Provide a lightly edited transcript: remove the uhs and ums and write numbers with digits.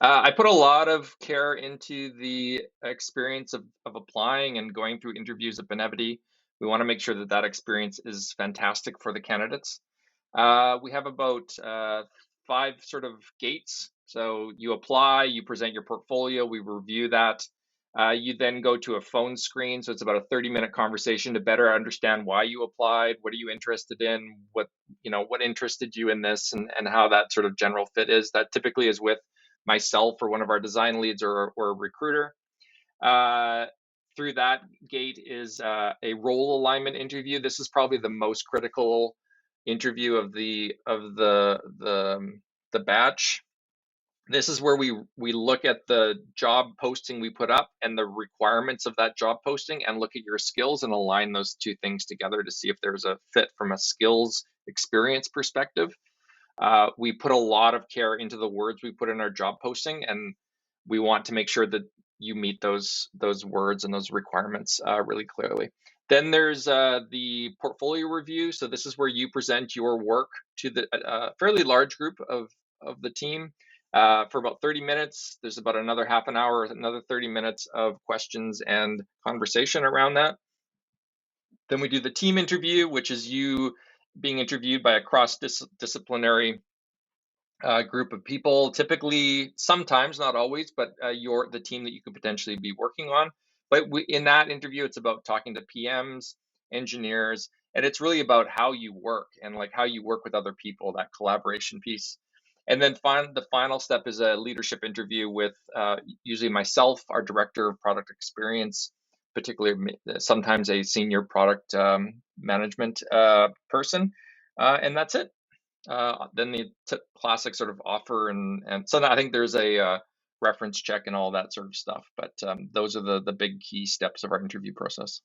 I put a lot of care into the experience of applying and going through interviews at Benevity. We want to make sure that that experience is fantastic for the candidates. We have about five sort of gates. So you apply, you present your portfolio, we review that. You then go to a phone screen. So it's about a 30-minute conversation to better understand why you applied, what are you interested in, what interested you in this, and how that sort of general fit is. That typically is with myself or one of our design leads or a recruiter. Uh, Through that gate is a role alignment interview. This is probably the most critical interview of the batch. This is where we look at the job posting we put up and the requirements of that job posting and look at your skills and align those two things together to see if there's a fit from a skills experience perspective. We put a lot of care into the words we put in our job posting, and we want to make sure that you meet those words and those requirements really clearly. Then there's the portfolio review. So this is where you present your work to the fairly large group of the team for about 30 minutes. There's about another half an hour, another 30 minutes of questions and conversation around that. Then we do the team interview, which is you being interviewed by a cross-disciplinary group of people, typically, sometimes, not always, but the team that you could potentially be working on. But in that interview, it's about talking to PMs, engineers, and it's really about how you work and like how you work with other people, that collaboration piece. And then the final step is a leadership interview with usually myself, our director of product experience, particularly sometimes a senior product management person, and that's it. Then the classic sort of offer, and so I think there's a reference check and all that sort of stuff. But those are the big key steps of our interview process.